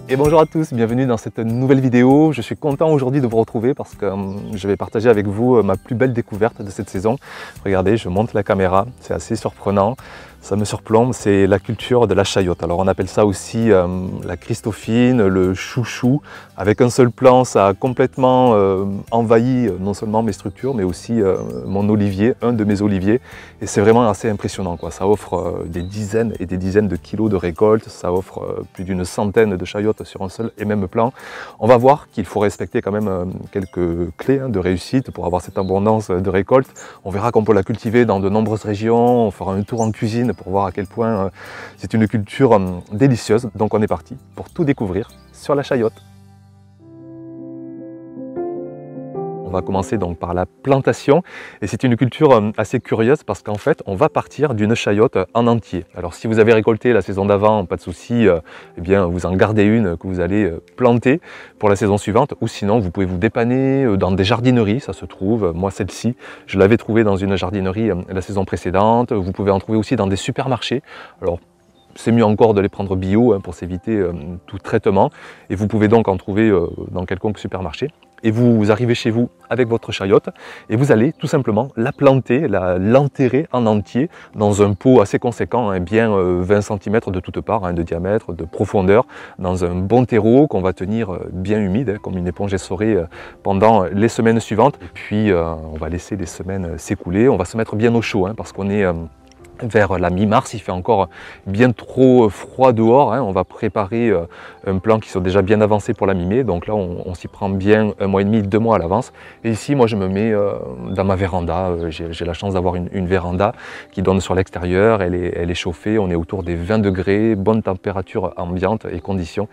Et bonjour à tous, bienvenue dans cette nouvelle vidéo. Je suis content aujourd'hui de vous retrouver parce que je vais partager avec vous ma plus belle découverte de cette saison. Regardez, je monte la caméra, c'est assez surprenant. Ça me surplombe, c'est la culture de la chayote. Alors on appelle ça aussi la Christophine, le chouchou. Avec un seul plan, ça a complètement envahi non seulement mes structures, mais aussi mon olivier, un de mes oliviers. Et c'est vraiment assez impressionnant, quoi. Ça offre des dizaines et des dizaines de kilos de récolte. Ça offre plus d'une centaine de chayotes sur un seul et même plan. On va voir qu'il faut respecter quand même quelques clés de réussite pour avoir cette abondance de récolte. On verra qu'on peut la cultiver dans de nombreuses régions. On fera un tour en cuisine pour voir à quel point c'est une culture délicieuse. Donc on est parti pour tout découvrir sur la chayote. On va commencer donc par la plantation et c'est une culture assez curieuse parce qu'en fait on va partir d'une chayote en entier. Alors si vous avez récolté la saison d'avant, pas de souci, eh bien vous en gardez une que vous allez planter pour la saison suivante, ou sinon vous pouvez vous dépanner dans des jardineries, ça se trouve. Moi celle-ci, je l'avais trouvée dans une jardinerie la saison précédente. Vous pouvez en trouver aussi dans des supermarchés. Alors c'est mieux encore de les prendre bio pour s'éviter tout traitement. Et vous pouvez donc en trouver dans quelconque supermarché. Et vous arrivez chez vous avec votre chayote et vous allez tout simplement la planter, l'enterrer en entier dans un pot assez conséquent, bien 20 cm de toutes parts, de diamètre, de profondeur, dans un bon terreau qu'on va tenir bien humide, comme une éponge essorée pendant les semaines suivantes. Et puis on va laisser les semaines s'écouler, on va se mettre bien au chaud parce qu'on est vers la mi-mars, il fait encore bien trop froid dehors. On va préparer un plan qui soit déjà bien avancé pour la mi-mai. Donc là, on s'y prend bien 1 mois et demi, 2 mois à l'avance. Et ici, moi, je me mets dans ma véranda. J'ai la chance d'avoir une véranda qui donne sur l'extérieur. Elle est chauffée. On est autour des 20 degrés, bonne température ambiante et conditions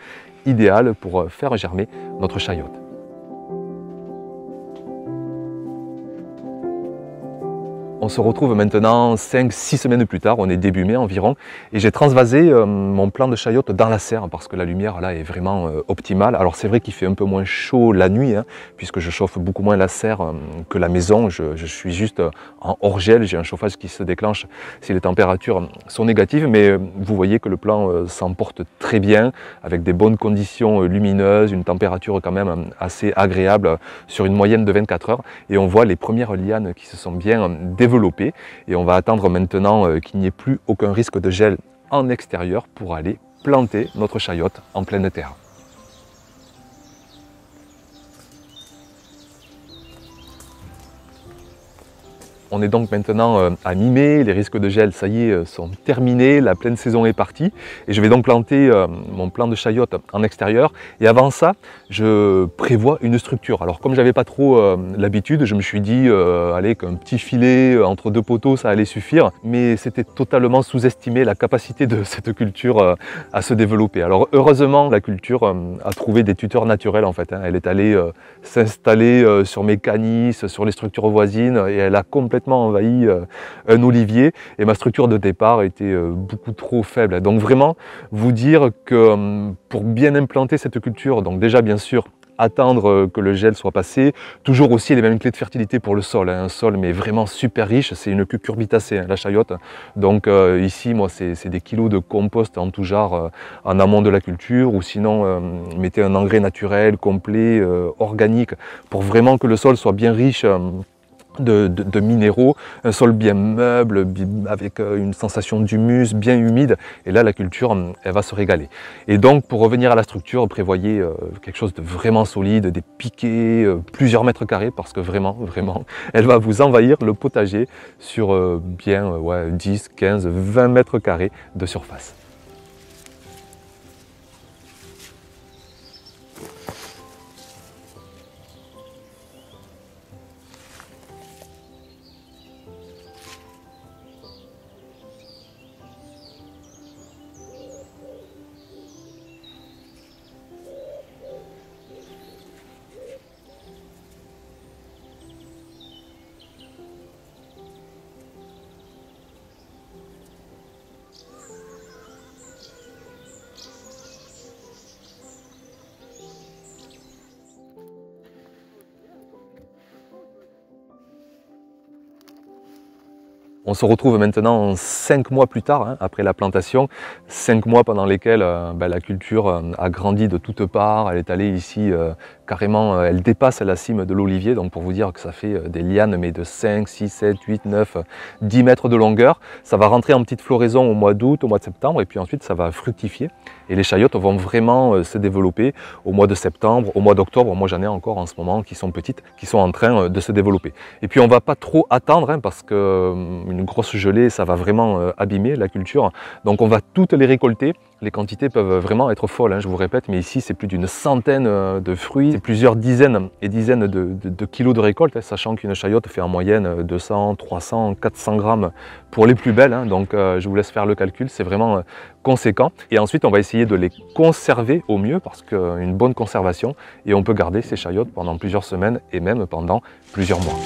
idéales pour faire germer notre chayote. On se retrouve maintenant 5-6 semaines plus tard, on est début mai environ, et j'ai transvasé mon plan de chayote dans la serre parce que la lumière là est vraiment optimale. Alors c'est vrai qu'il fait un peu moins chaud la nuit, puisque je chauffe beaucoup moins la serre que la maison. Je suis juste en hors-gel, j'ai un chauffage qui se déclenche si les températures sont négatives, mais vous voyez que le plan s'emporte très bien, avec des bonnes conditions lumineuses, une température quand même assez agréable sur une moyenne de 24 heures, et on voit les premières lianes qui se sont bien développées. Et on va attendre maintenant qu'il n'y ait plus aucun risque de gel en extérieur pour aller planter notre chayote en pleine terre. On est donc maintenant à mi-mai, les risques de gel, ça y est, sont terminés, la pleine saison est partie. Et je vais donc planter mon plan de chayote en extérieur. Et avant ça, je prévois une structure. Alors comme j'avais pas trop l'habitude, je me suis dit, allez, qu'un petit filet entre deux poteaux, ça allait suffire. Mais c'était totalement sous-estimé la capacité de cette culture à se développer. Alors heureusement, la culture a trouvé des tuteurs naturels en fait. Elle est allée s'installer sur mes canisses, sur les structures voisines, et elle a complètement envahi un olivier, et ma structure de départ était beaucoup trop faible. Donc vraiment vous dire que pour bien implanter cette culture, donc déjà bien sûr attendre que le gel soit passé, toujours aussi les mêmes clés de fertilité pour le sol, un sol mais vraiment super riche, c'est une cucurbitacée la chayote. Donc ici moi c'est des kilos de compost en tout genre en amont de la culture, ou sinon mettez un engrais naturel complet organique pour vraiment que le sol soit bien riche de minéraux, un sol bien meuble, avec une sensation d'humus, bien humide, et là la culture elle va se régaler. Et donc pour revenir à la structure, prévoyez quelque chose de vraiment solide, des piquets, plusieurs mètres carrés, parce que vraiment, elle va vous envahir le potager sur bien 10, 15, 20 mètres carrés de surface. On se retrouve maintenant 5 mois plus tard, hein, après la plantation, 5 mois pendant lesquels la culture a grandi de toutes parts. Elle est allée ici carrément, elle dépasse la cime de l'olivier, donc pour vous dire que ça fait des lianes mais de 5, 6, 7, 8, 9, 10 mètres de longueur. Ça va rentrer en petite floraison au mois d'août, au mois de septembre, et puis ensuite ça va fructifier. Et les chayotes vont vraiment se développer au mois de septembre, au mois d'octobre. Moi j'en ai encore en ce moment qui sont petites, qui sont en train de se développer. Et puis on ne va pas trop attendre, hein, parce qu'une grosse gelée, ça va vraiment abîmer la culture. Donc on va toutes les récolter. Les quantités peuvent vraiment être folles, hein, je vous répète, mais ici c'est plus d'une centaine de fruits, c'est plusieurs dizaines et dizaines de kilos de récolte, hein, sachant qu'une chayote fait en moyenne 200, 300, 400 grammes pour les plus belles, hein, donc je vous laisse faire le calcul, c'est vraiment conséquent. Et ensuite on va essayer de les conserver au mieux, parce qu'une bonne conservation, et on peut garder ces chayotes pendant plusieurs semaines et même pendant plusieurs mois.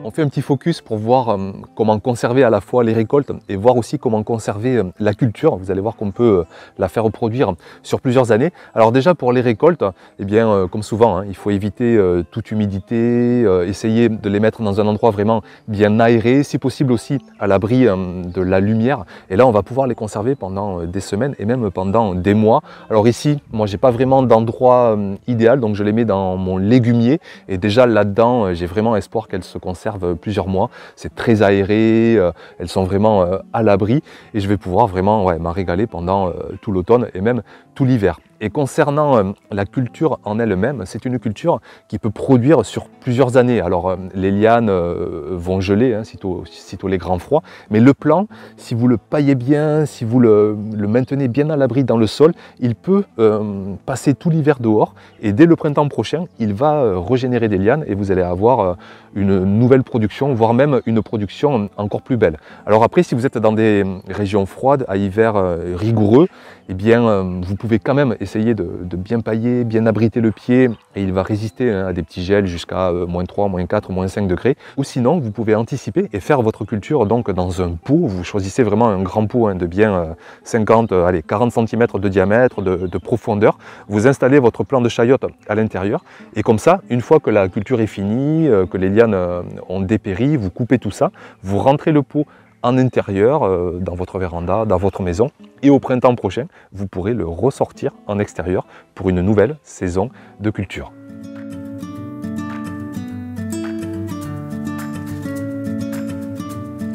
On fait un petit focus pour voir comment conserver à la fois les récoltes et voir aussi comment conserver la culture. Vous allez voir qu'on peut la faire reproduire sur plusieurs années. Alors déjà pour les récoltes, eh bien, comme souvent, hein, il faut éviter toute humidité, essayer de les mettre dans un endroit vraiment bien aéré, si possible aussi à l'abri de la lumière. Et là on va pouvoir les conserver pendant des semaines et même pendant des mois. Alors ici, moi j'ai pas vraiment d'endroit idéal, donc je les mets dans mon légumier et déjà là-dedans j'ai vraiment espoir qu'elles se conservent plusieurs mois. C'est très aéré, elles sont vraiment à l'abri et je vais pouvoir vraiment m'en régaler pendant tout l'automne et même tout l'hiver. Et concernant la culture en elle-même, c'est une culture qui peut produire sur plusieurs années. Alors les lianes vont geler, hein, sitôt les grands froids, mais le plant, si vous le paillez bien, si vous le maintenez bien à l'abri dans le sol, il peut passer tout l'hiver dehors et dès le printemps prochain, il va régénérer des lianes et vous allez avoir une nouvelle production, voire même une production encore plus belle. Alors après, si vous êtes dans des régions froides, à hiver rigoureux, eh bien, vous pouvez quand même essayer de bien pailler, bien abriter le pied et il va résister à des petits gels jusqu'à -3, -4, -5 degrés. Ou sinon, vous pouvez anticiper et faire votre culture donc dans un pot. Vous choisissez vraiment un grand pot, hein, de bien 50, allez, 40 cm de diamètre, de profondeur. Vous installez votre plant de chayotte à l'intérieur et comme ça, une fois que la culture est finie, que les lianes ont dépéri, vous coupez tout ça, vous rentrez le pot en intérieur, dans votre véranda, dans votre maison, et au printemps prochain, vous pourrez le ressortir en extérieur pour une nouvelle saison de culture.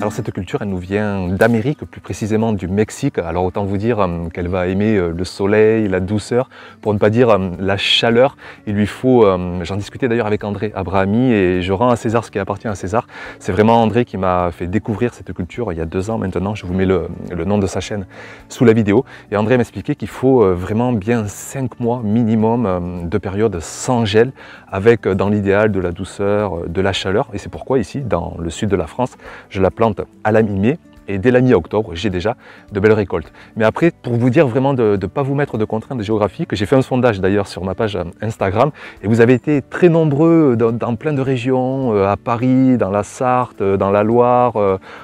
Alors cette culture, elle nous vient d'Amérique, plus précisément du Mexique. Alors autant vous dire qu'elle va aimer le soleil, la douceur, pour ne pas dire la chaleur. Il lui faut, j'en discutais d'ailleurs avec André Abrahami, et je rends à César ce qui appartient à César. C'est vraiment André qui m'a fait découvrir cette culture il y a 2 ans maintenant. Je vous mets le nom de sa chaîne sous la vidéo. Et André m'expliquait qu'il faut vraiment bien 5 mois minimum de période sans gel, avec dans l'idéal de la douceur, de la chaleur. Et c'est pourquoi ici, dans le sud de la France, je la plante à la mi-mai et dès la mi-octobre, j'ai déjà de belles récoltes. Mais après, pour vous dire vraiment de ne pas vous mettre de contraintes géographiques, j'ai fait un sondage d'ailleurs sur ma page Instagram et vous avez été très nombreux dans plein de régions, à Paris, dans la Sarthe, dans la Loire,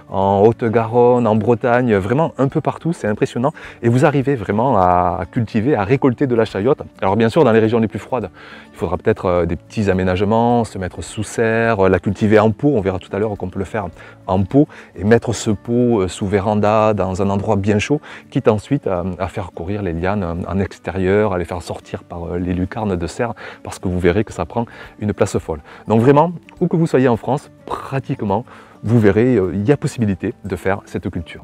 en Haute-Garonne, en Bretagne, vraiment un peu partout, c'est impressionnant. Et vous arrivez vraiment à cultiver, à récolter de la chayotte. Alors bien sûr, dans les régions les plus froides, il faudra peut-être des petits aménagements, se mettre sous serre, la cultiver en pot, on verra tout à l'heure qu'on peut le faire en pot, et mettre ce pot sous véranda, dans un endroit bien chaud, quitte ensuite à faire courir les lianes en extérieur, à les faire sortir par les lucarnes de serre, parce que vous verrez que ça prend une place folle. Donc vraiment, où que vous soyez en France, pratiquement, vous verrez, il y a possibilité de faire cette culture.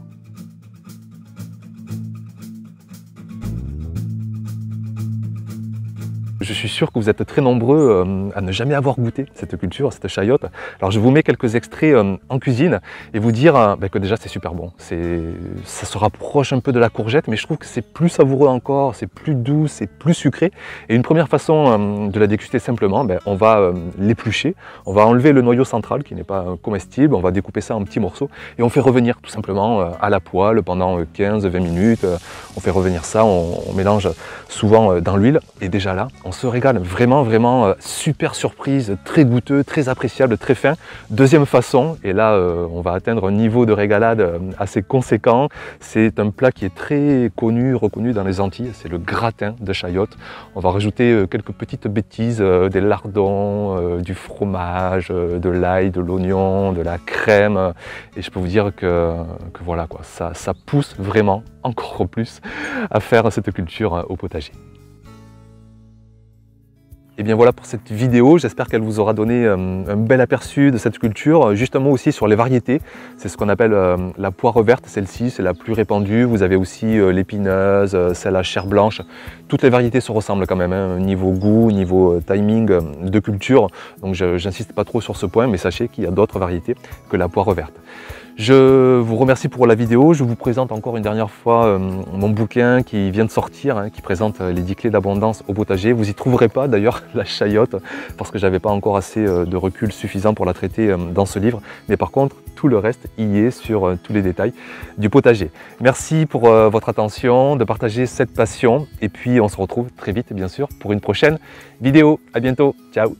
Je suis sûr que vous êtes très nombreux à ne jamais avoir goûté cette culture, cette chayotte. Alors je vous mets quelques extraits en cuisine et vous dire que déjà c'est super bon. Ça se rapproche un peu de la courgette, mais je trouve que c'est plus savoureux encore, c'est plus doux, c'est plus sucré. Et une première façon de la déguster simplement, on va l'éplucher, on va enlever le noyau central qui n'est pas comestible, on va découper ça en petits morceaux et on fait revenir tout simplement à la poêle pendant 15-20 minutes. On fait revenir ça, on mélange souvent dans l'huile et déjà là, on se régale, vraiment super surprise, très goûteux, très appréciable, très fin. Deuxième façon, et là on va atteindre un niveau de régalade assez conséquent, c'est un plat qui est très connu, reconnu dans les Antilles, c'est le gratin de chayotte. On va rajouter quelques petites bêtises, des lardons, du fromage, de l'ail, de l'oignon, de la crème, et je peux vous dire que voilà quoi, ça pousse vraiment encore plus à faire cette culture au potager. Et bien voilà pour cette vidéo, j'espère qu'elle vous aura donné un bel aperçu de cette culture. Juste un mot aussi sur les variétés, c'est ce qu'on appelle la poire verte, celle-ci c'est la plus répandue. Vous avez aussi l'épineuse, celle à chair blanche. Toutes les variétés se ressemblent quand même, hein, niveau goût, niveau timing de culture. Donc j'insiste pas trop sur ce point, mais sachez qu'il y a d'autres variétés que la poire verte. Je vous remercie pour la vidéo, je vous présente encore une dernière fois mon bouquin qui vient de sortir, hein, qui présente les 10 clés d'abondance au potager. Vous n'y trouverez pas d'ailleurs la chayotte, parce que j'avais pas encore assez de recul suffisant pour la traiter dans ce livre. Mais par contre, tout le reste y est sur tous les détails du potager. Merci pour votre attention, de partager cette passion. Et puis on se retrouve très vite bien sûr pour une prochaine vidéo. À bientôt, ciao!